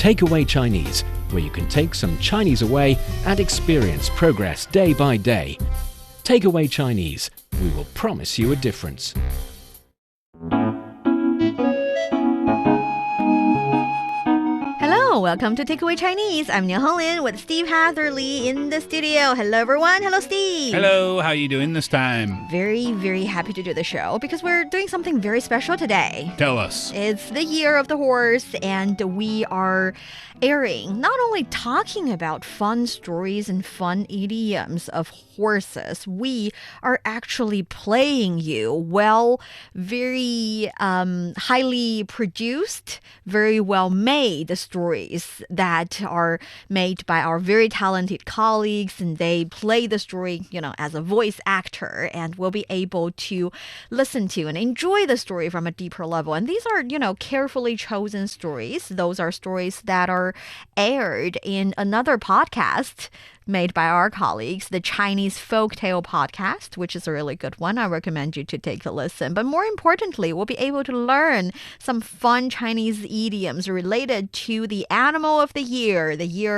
Takeaway Chinese, where you can take some Chinese away and experience progress day by day. Takeaway Chinese, we will promise you a difference. Hello, welcome to Takeaway Chinese. I'm Niu Honglin with Steve Hatherley in the studio. Hello, everyone. Hello, Steve. Hello, how are you doing this time? Very, very happy to do the show because we're doing something very special today. Tell us. It's the year of the horse, and we are airing, not only talking about fun stories and fun idioms of horses, we are actually playing you, very highly produced, very well made stories that are made by our very talented colleagues, and they play the story, as a voice actor, and we'll be able to listen to and enjoy the story from a deeper level. And these are, carefully chosen stories. Those are stories that are aired in another podcast made by our colleagues, the Chinese Folktale Podcast, which is a really good one. I recommend you to take a listen. But more importantly, we'll be able to learn some fun Chinese idioms related to the animal of the year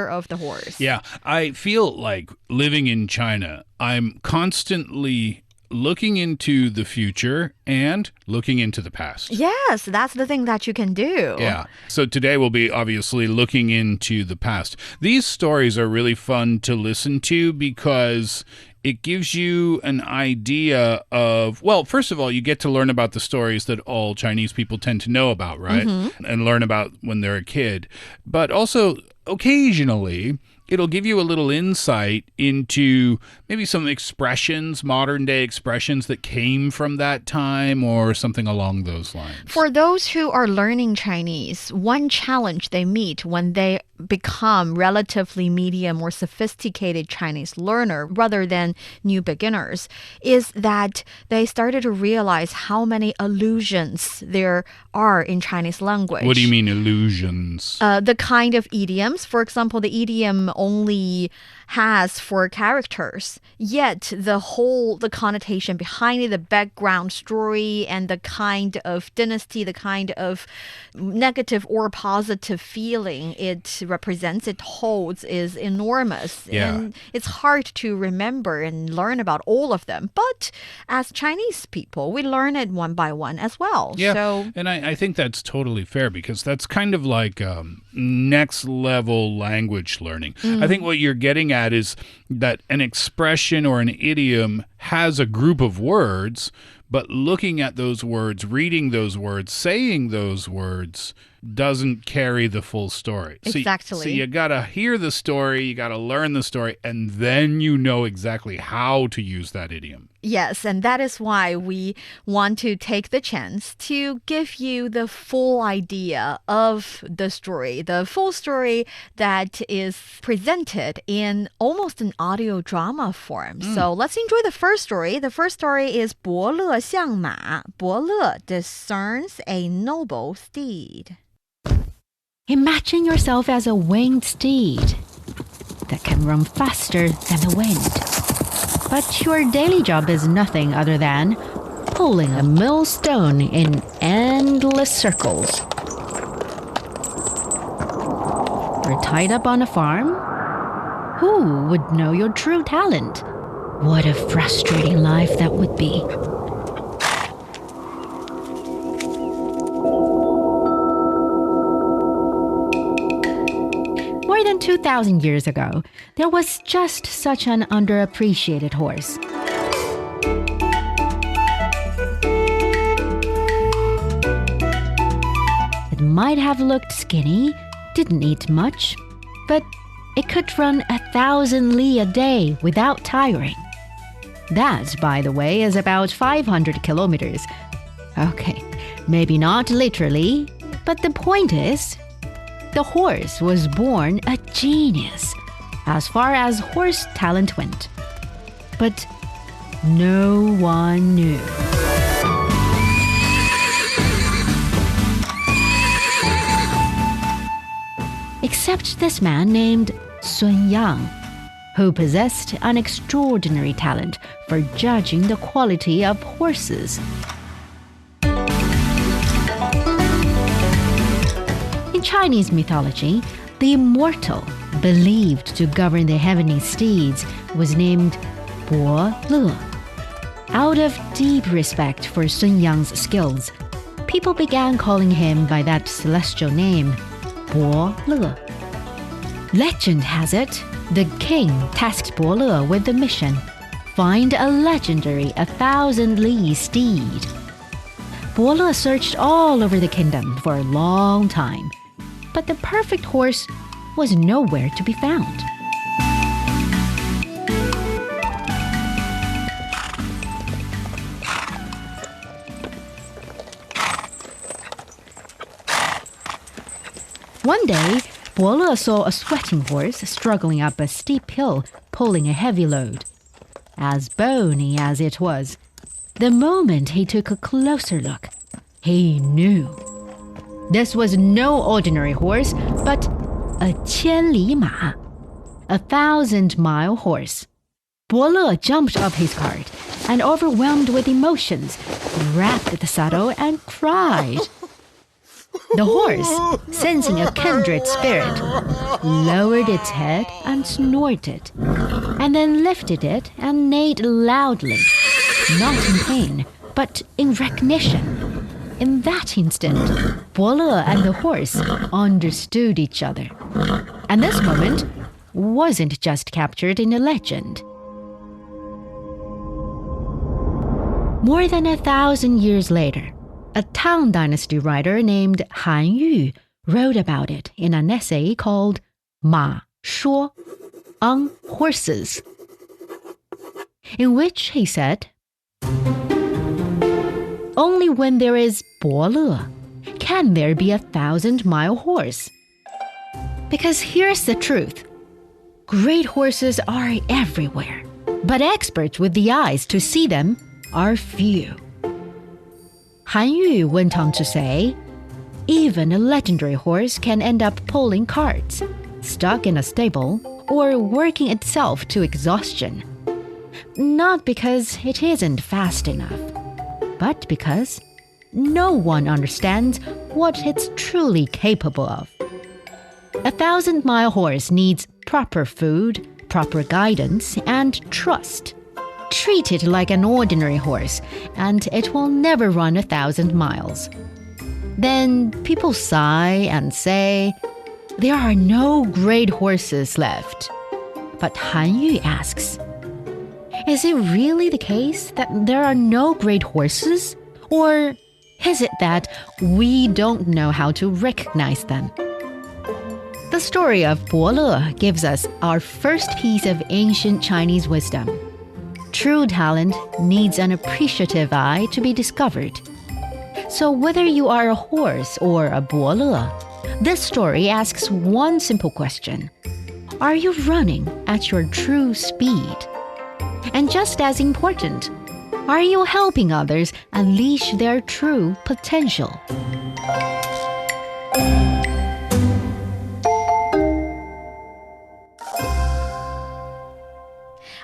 of the horse. Yeah, I feel like living in China, I'm constantly looking into the future and looking into the past. Yes, that's the thing that you can do. Yeah. So today we'll be obviously looking into the past. These stories are really fun to listen to because it gives you an idea of, well, first of all, you get to learn about the stories that all Chinese people tend to know about, right? Mm-hmm. And learn about when they're a kid. But also, occasionally, it'll give you a little insight into maybe some expressions, modern day expressions that came from that time or something along those lines. For those who are learning Chinese, one challenge they meet when they become relatively medium or sophisticated Chinese learner rather than new beginners is that they started to realize how many allusions there are in Chinese language. What do you mean allusions? The kind of idioms. For example, the idiom only has 4 characters, yet the connotation behind it, the background story, and the kind of dynasty, the kind of negative or positive feeling it represents, it holds, is enormous. Yeah. And it's hard to remember and learn about all of them. But as Chinese people, we learn it one by one as well. Yeah, and I think that's totally fair because that's kind of like next level language learning. I think what you're getting at is that an expression or an idiom has a group of words, but looking at those words, reading those words, saying those words doesn't carry the full story. Exactly. So you got to hear the story, you got to learn the story, and then you know exactly how to use that idiom. Yes, and that is why we want to take the chance to give you the full idea of the story, the full story that is presented in almost an audio drama form. So let's enjoy the first story. The first story is 伯乐相马. 伯乐 discerns a noble steed. Imagine yourself as a winged steed that can run faster than the wind. But your daily job is nothing other than pulling a millstone in endless circles. You're tied up on a farm? Who would know your true talent? What a frustrating life that would be. More than 2,000 years ago, there was just such an underappreciated horse. It might have looked skinny, didn't eat much, but it could run 1,000 li a day without tiring. That, by the way, is about 500 kilometers. Okay, maybe not literally, but the point is, the horse was born a genius as far as horse talent went. But no one knew. Except this man named Sun Yang, who possessed an extraordinary talent for judging the quality of horses. In Chinese mythology, the immortal, believed to govern the heavenly steeds, was named Bo Le. Out of deep respect for Sun Yang's skills, people began calling him by that celestial name, Bo Le. Legend has it, the king tasked Bo Le with the mission, find a legendary 1,000-li steed. Bo Le searched all over the kingdom for a long time, but the perfect horse was nowhere to be found. One day, Bo Le saw a sweating horse struggling up a steep hill, pulling a heavy load. As bony as it was, the moment he took a closer look, he knew. This was no ordinary horse, but a 千里马, 1,000-mile horse. Bo Le jumped off his cart and, overwhelmed with emotions, grabbed the saddle and cried. The horse, sensing a kindred spirit, lowered its head and snorted, and then lifted it and neighed loudly, not in pain, but in recognition. In that instant, Bo Le and the horse understood each other. And this moment wasn't just captured in a legend. More than 1,000 years later, a Tang Dynasty writer named Han Yu wrote about it in an essay called 马说, on horses, in which he said, only when there is Bo Le can there be 1,000-mile horse. Because here's the truth. Great horses are everywhere, but experts with the eyes to see them are few. Han Yu went on to say, even a legendary horse can end up pulling carts, stuck in a stable, or working itself to exhaustion. Not because it isn't fast enough, but because no one understands what it's truly capable of. A 1,000-mile horse needs proper food, proper guidance, and trust. Treat it like an ordinary horse, and it will never run 1,000 miles. Then people sigh and say, there are no great horses left. But Han Yu asks, is it really the case that there are no great horses? Or is it that we don't know how to recognize them? The story of Bo Le gives us our first piece of ancient Chinese wisdom. True talent needs an appreciative eye to be discovered. So whether you are a horse or a Bo Le, this story asks one simple question. Are you running at your true speed? And just as important, are you helping others unleash their true potential?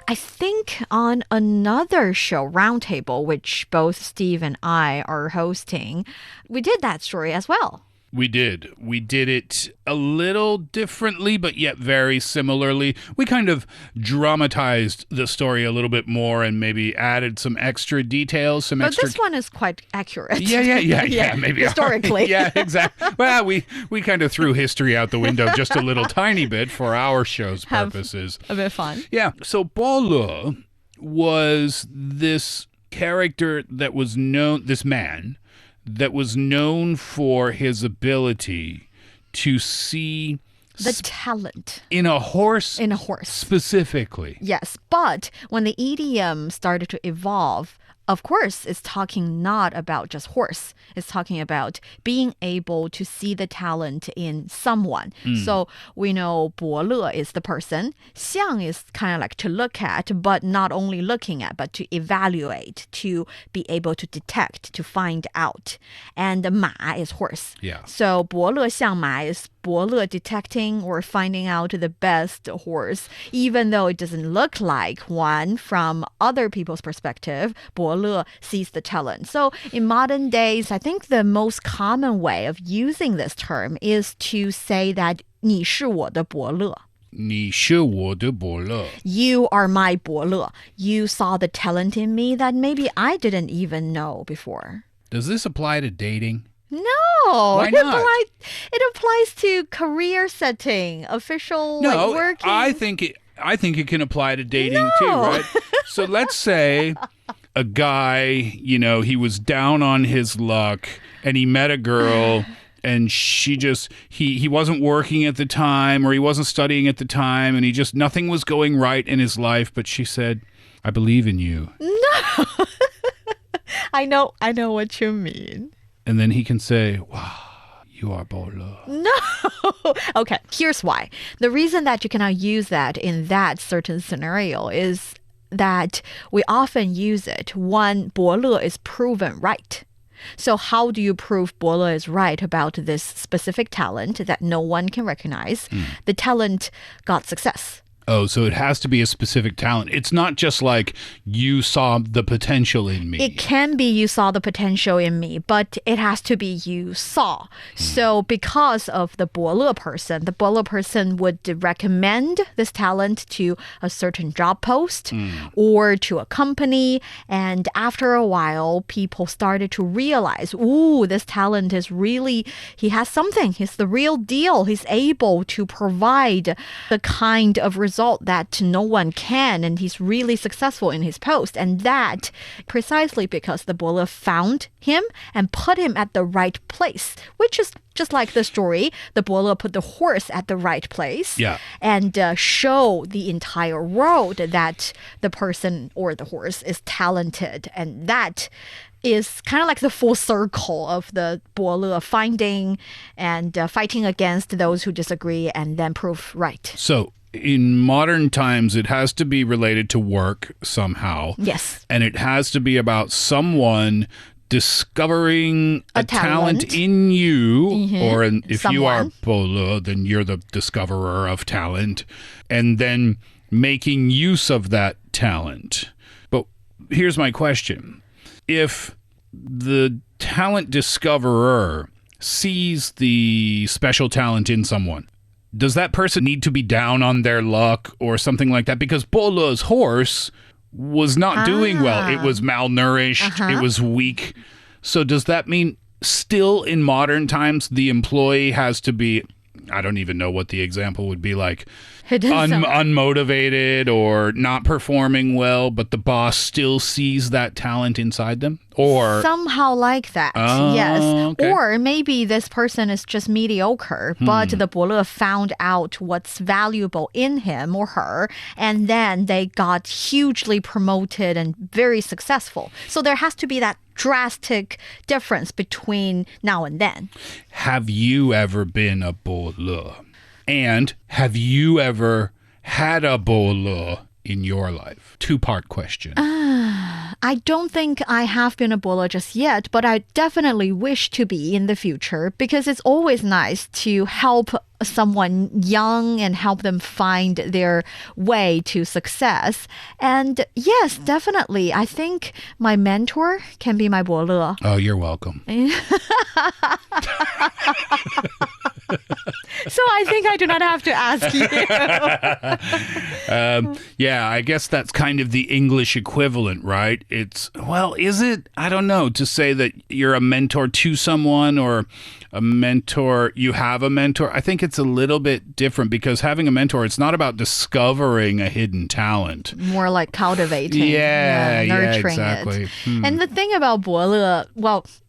I think on another show, Roundtable, which both Steve and I are hosting, we did that story as well. We did. We did it a little differently, but yet very similarly. We kind of dramatized the story a little bit more and maybe added some extra details. But this one is quite accurate. Yeah, maybe. Historically. Yeah, exactly. Well, we kind of threw history out the window just a little tiny bit for our show's purposes. A bit fun. Yeah, so Bo Le was this character that was known, this man, that was known for his ability to see the talent in a horse. In a horse. Specifically. Yes, but when the idiom started to evolve, of course, it's talking not about just horse. It's talking about being able to see the talent in someone. So we know Bo Le is the person. Xiang is kind of like to look at, but not only looking at, but to evaluate, to be able to detect, to find out. And Ma is horse. Yeah. So Bo Le Xiang Ma is 伯乐 detecting or finding out the best horse, even though it doesn't look like one from other people's perspective. 伯乐 sees the talent. So in modern days, I think the most common way of using this term is to say that 你是我的伯乐。你是我的伯乐. You are my 伯乐. You saw the talent in me that maybe I didn't even know before. Does this apply to dating? No. Why not? It applies to career setting, official working. I think it can apply to dating too, right? So let's say a guy, he was down on his luck and he met a girl and he wasn't working at the time or he wasn't studying at the time and nothing was going right in his life, but she said, I believe in you. No. I know what you mean. And then he can say, wow, you are 伯乐. No. Okay, here's why. The reason that you cannot use that in that certain scenario is that we often use it when 伯乐 is proven right. So how do you prove 伯乐 is right about this specific talent that no one can recognize? The talent got success. Oh, so it has to be a specific talent. It's not just like you saw the potential in me. It can be you saw the potential in me, but it has to be you saw. So because of the 伯乐 person, the 伯乐 person would recommend this talent to a certain job post or to a company. And after a while, people started to realize, ooh, this talent is really, he has something. He's the real deal. He's able to provide the kind of result that no one can, and he's really successful in his post. And that precisely because the 伯乐 found him and put him at the right place, which is just like the story. The 伯乐 put the horse at the right place and show the entire world that the person or the horse is talented. And that is kind of like the full circle of the 伯乐 finding and fighting against those who disagree and then prove right. So in modern times, it has to be related to work somehow. Yes. And it has to be about someone discovering a talent in you, or if you are 伯乐, then you're the discoverer of talent, and then making use of that talent. But here's my question. If the talent discoverer sees the special talent in someone, does that person need to be down on their luck or something like that? Because 伯乐's horse was not doing well. It was malnourished. It was weak. So does that mean still in modern times, the employee has to be, I don't even know what the example would be like, unmotivated or not performing well, but the boss still sees that talent inside them? Or somehow like that, yes. Okay. Or maybe this person is just mediocre, but the 伯乐 found out what's valuable in him or her, and then they got hugely promoted and very successful. So there has to be that drastic difference between now and then. Have you ever been a 伯乐? And have you ever had a 伯乐 in your life? Two-part question. I don't think I have been a 伯乐 just yet, but I definitely wish to be in the future because it's always nice to help someone young and help them find their way to success. And yes, definitely, I think my mentor can be my 伯乐. Oh, you're welcome. So I think I do not have to ask you. Yeah, I guess that's kind of the English equivalent, right? Is it? I don't know, to say that you're a mentor to someone or a mentor, you have a mentor. I think it's a little bit different because having a mentor, it's not about discovering a hidden talent. More like cultivating, nurturing exactly. it. And the thing about 伯乐,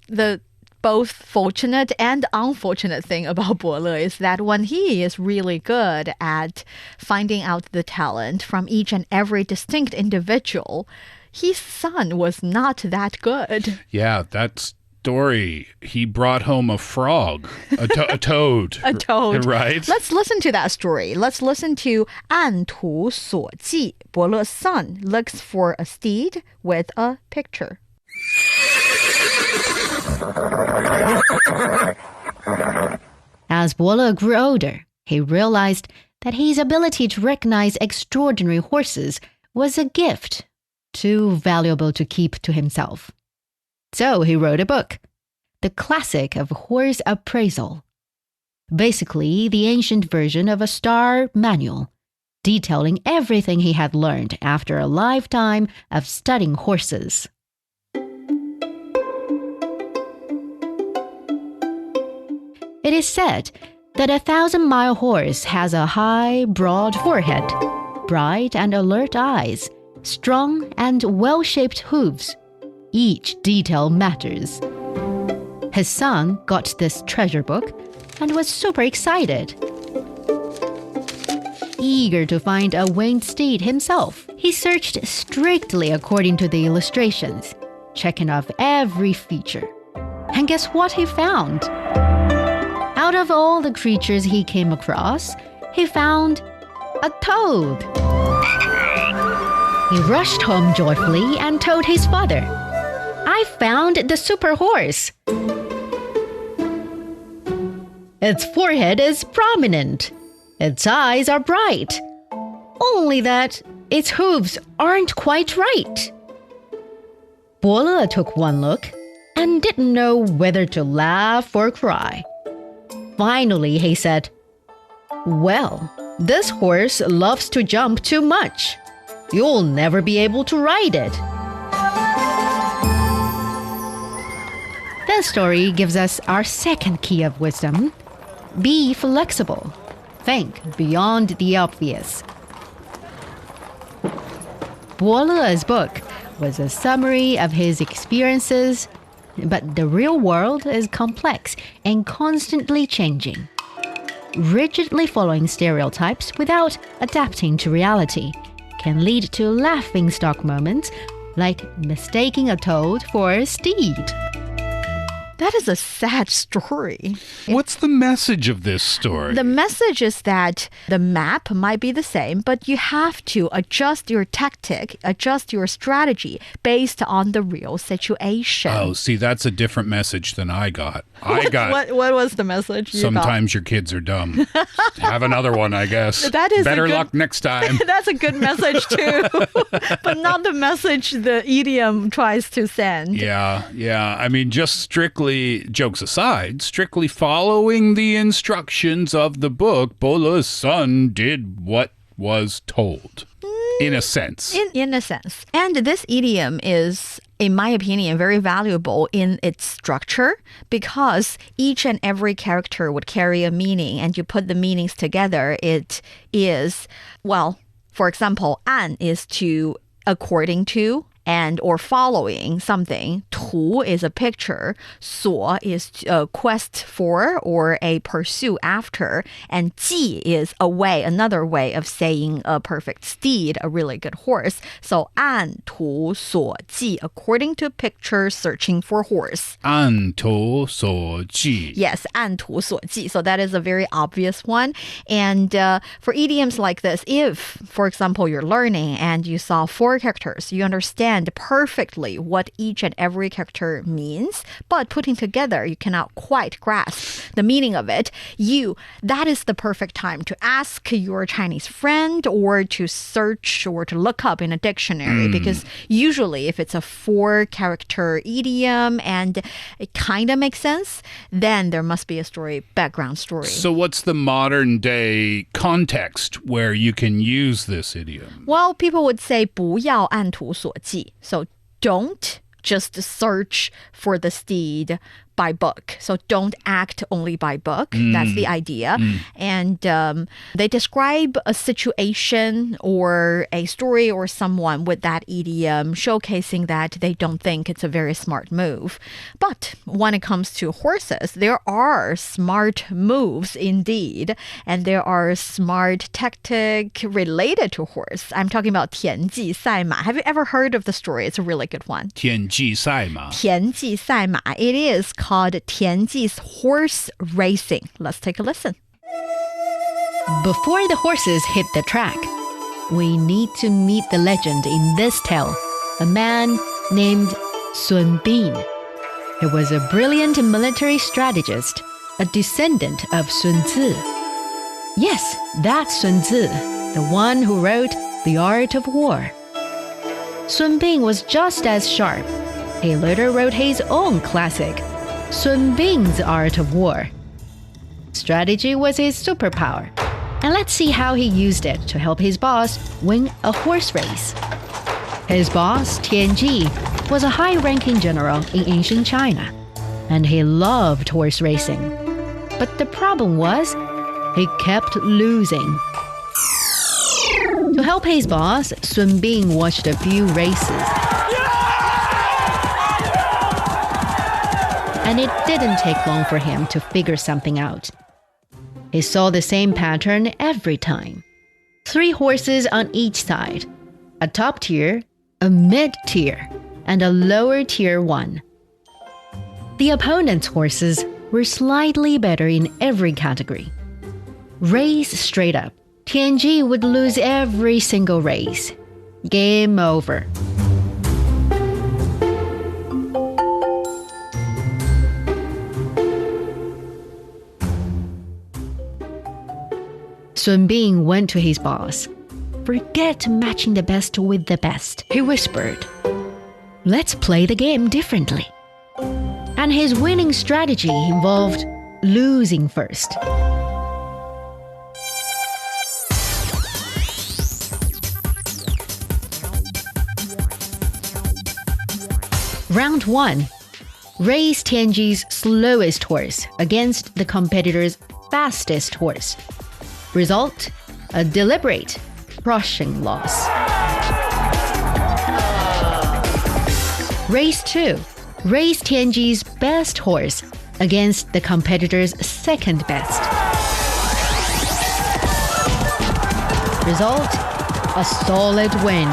the both fortunate and unfortunate thing about 伯乐 is that when he is really good at finding out the talent from each and every distinct individual, his son was not that good. Yeah, that story. He brought home a frog, a toad. A toad. Right? Let's listen to that story. Let's listen to 按图索骥. 伯乐 son looks for a steed with a picture. As Bo grew older, he realized that his ability to recognize extraordinary horses was a gift, too valuable to keep to himself. So he wrote a book, the classic of horse appraisal. Basically, the ancient version of a star manual, detailing everything he had learned after a lifetime of studying horses. It is said that a 1,000-mile horse has a high, broad forehead, bright and alert eyes, strong and well-shaped hooves. Each detail matters. His son got this treasure book and was super excited. Eager to find a winged steed himself, he searched strictly according to the illustrations, checking off every feature. And guess what he found? Out of all the creatures he came across, he found a toad. He rushed home joyfully and told his father, "I found the super horse. Its forehead is prominent. Its eyes are bright. Only that its hooves aren't quite right." Bo took one look and didn't know whether to laugh or cry. Finally, he said, "Well, this horse loves to jump too much. You'll never be able to ride it." This story gives us our second key of wisdom. Be flexible. Think beyond the obvious. Bo's book was a summary of his experiences, but the real world is complex and constantly changing. Rigidly following stereotypes without adapting to reality can lead to laughingstock moments like mistaking a toad for a steed. That is a sad story. What's the message of this story? The message is that the map might be the same, but you have to adjust your tactic, adjust your strategy based on the real situation. Oh, see, that's a different message than I got. What was the message you Sometimes your kids are dumb. Have another one, I guess. That is Better luck next time. That's a good message too, but not the message the idiom tries to send. Yeah. I mean, just strictly, jokes aside, strictly following the instructions of the book, Bo's son did what was told. In a sense. In a sense. And this idiom is, in my opinion, very valuable in its structure because each and every character would carry a meaning, and you put the meanings together, it is, well, for example, 按 is to, according to, and or following something. 图 is a picture. 所 is a quest for or a pursuit after. And 记 is a way, another way of saying a perfect steed, a really good horse. So 按图所记, according to picture, searching for horse. 按图所记. Yes, 按图所记. So that is a very obvious one. And for idioms like this, if, for example, you're learning and you saw 4 characters, you understand perfectly what each and every character means, but putting together, you cannot quite grasp the meaning of it. That is the perfect time to ask your Chinese friend or to search or to look up in a dictionary, because usually if it's a 4-character idiom and it kind of makes sense, then there must be a background story. So what's the modern day context where you can use this idiom? Well, people would say 不要按图所记. So don't just search for the steed by book. So don't act only by book. That's the idea. And they describe a situation or a story or someone with that idiom, showcasing that they don't think it's a very smart move. But when it comes to horses, there are smart moves indeed. And there are smart tactic related to horse. I'm talking about Tian Ji 赛马. Have you ever heard of the story? It's a really good one. 田忌赛马. 田忌赛马. It is called Tian Ji's horse racing. Let's take a listen. Before the horses hit the track, we need to meet the legend in this tale, a man named Sun Bin. He was a brilliant military strategist, a descendant of Sun Tzu. Yes, that's Sun Tzu, the one who wrote The Art of War. Sun Bing was just as sharp. He later wrote his own classic, Sun Bing's Art of War. Strategy was his superpower, and let's see how he used it to help his boss win a horse race. His boss, Tian Ji, was a high-ranking general in ancient China, and he loved horse racing. But the problem was, he kept losing. To help his boss, Sun Bing watched a few races. And it didn't take long for him to figure something out. He saw the same pattern every time. 3 horses on each side. A top tier, a mid-tier, and a lower tier one. The opponent's horses were slightly better in every category. Race straight up, Tian Ji would lose every single race. Game over. Sun Bing went to his boss. Forget matching the best with the best, he whispered. Let's play the game differently. And his winning strategy involved losing first. Round 1. Race Tian Ji's slowest horse against the competitor's fastest horse. Result, a deliberate, crushing loss. Race 2. Race Tian Ji's best horse against the competitor's second best. Result, a solid win.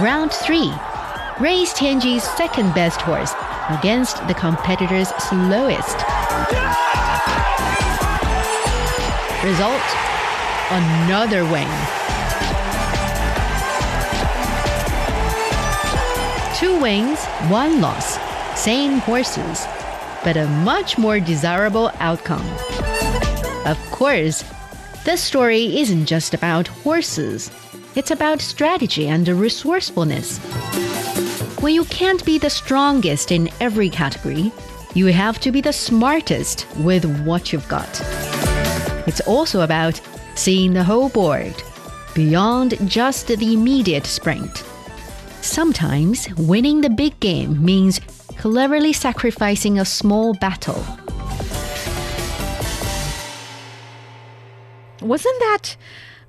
Round 3. Race Tian Ji's second best horse against the competitor's slowest. Result, another win. 2 wins, 1 loss. Same horses, but a much more desirable outcome. Of course, this story isn't just about horses. It's about strategy and resourcefulness. When you can't be the strongest in every category, you have to be the smartest with what you've got. It's also about seeing the whole board, beyond just the immediate sprint. Sometimes winning the big game means cleverly sacrificing a small battle. Wasn't that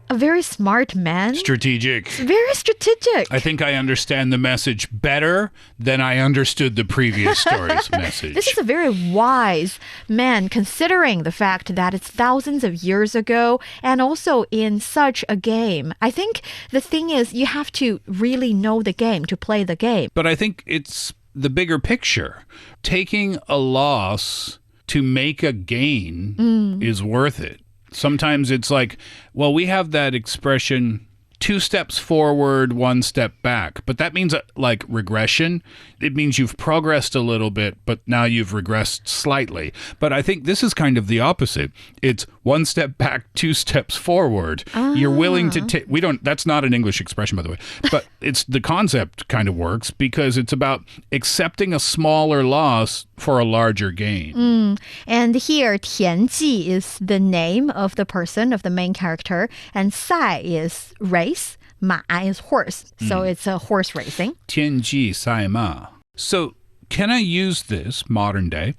a very smart man? Strategic. Very strategic. I think I understand the message better than I understood the previous story's message. This is a very wise man, considering the fact that it's thousands of years ago and also in such a game. I think the thing is you have to really know the game to play the game. But I think it's the bigger picture. Taking a loss to make a gain is worth it. Sometimes it's like, well, we have that expression, 2 steps forward, 1 step back. But that means like regression. It means you've progressed a little bit, but now you've regressed slightly. But I think this is kind of the opposite. It's 1 step back, 2 steps forward. You're willing to take, that's not an English expression, by the way, but it's the concept kind of works because it's about accepting a smaller loss for a larger gain. And here, Tian Ji is the name of the person, of the main character, and Sai is race, Ma is horse. So it's a horse racing. Tian Ji Sai Ma. So can I use this modern day?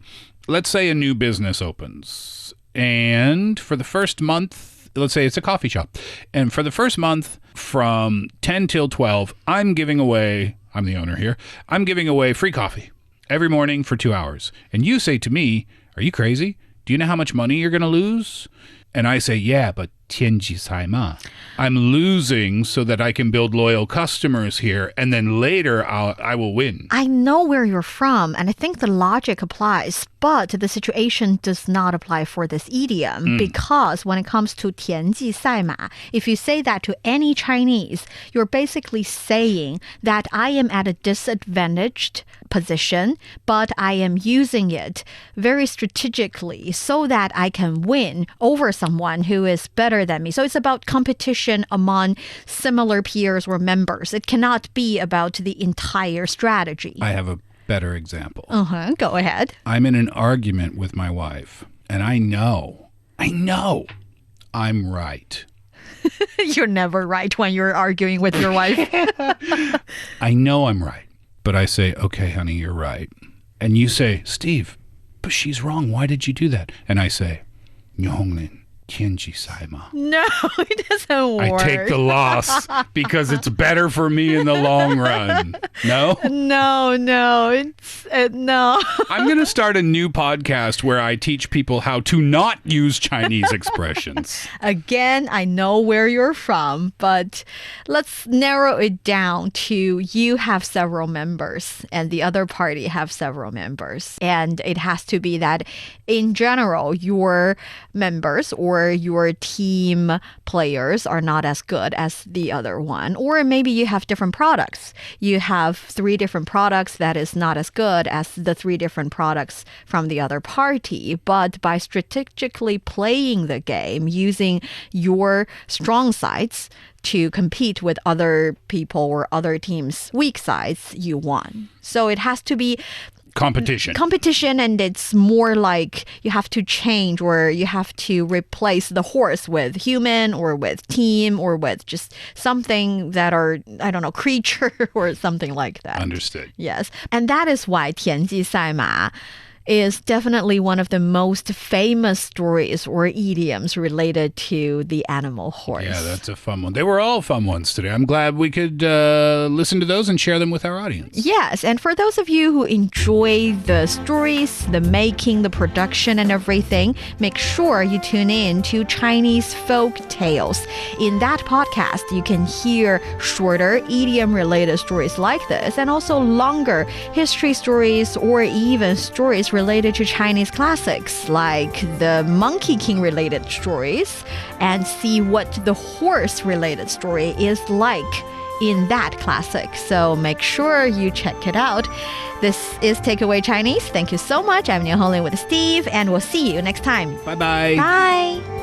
Let's say a new business opens. And for the first month, let's say it's a coffee shop. And for the first month from 10 till 12, I'm the owner here, I'm giving away free coffee every morning for 2 hours. And you say to me, are you crazy? Do you know how much money you're going to lose? And I say, yeah, but Tian Ji Sai Ma. I'm losing so that I can build loyal customers here, and then later I will win. I know where you're from, and I think the logic applies, but the situation does not apply for this idiom because when it comes to Tian Ji Sai Ma, if you say that to any Chinese, you're basically saying that I am at a disadvantaged position, but I am using it very strategically so that I can win over someone who is better than me. So it's about competition among similar peers or members. It cannot be about the entire strategy. I have a better example. Go ahead. I'm in an argument with my wife, and I know I'm right. You're never right when you're arguing with your wife. I know I'm right. But I say, okay, honey, you're right. And you say, Steve, but she's wrong. Why did you do that? And I say, Niu Honglin, Tian Ji ma. No, it doesn't work. I take the loss because it's better for me in the long run. No? No. No. I'm going to start a new podcast where I teach people how to not use Chinese expressions. Again, I know where you're from, but let's narrow it down to you have several members and the other party have several members. And it has to be that in general, your members or your team players are not as good as the other one. Or maybe you have different products. You have 3 different products that is not as good as the 3 different products from the other party. But by strategically playing the game, using your strong sides to compete with other people or other teams' weak sides, you won. So it has to be competition, and it's more like you have to change or you have to replace the horse with human or with team or with just something that are, I don't know, creature or something like that. Understood. Yes. And that is why Tian Ji Ma is definitely one of the most famous stories or idioms related to the animal horse. Yeah, that's a fun one. They were all fun ones today. I'm glad we could listen to those and share them with our audience. Yes, and for those of you who enjoy the stories, the making, the production and everything, make sure you tune in to Chinese Folk Tales. In that podcast, you can hear shorter idiom-related stories like this and also longer history stories or even stories related to Chinese classics like the Monkey King related stories, and see what the horse related story is like in that classic. So make sure you check it out. This is Takeaway Chinese. Thank you so much. I'm Niu Honglin with Steve, and we'll see you next time. Bye-bye. Bye.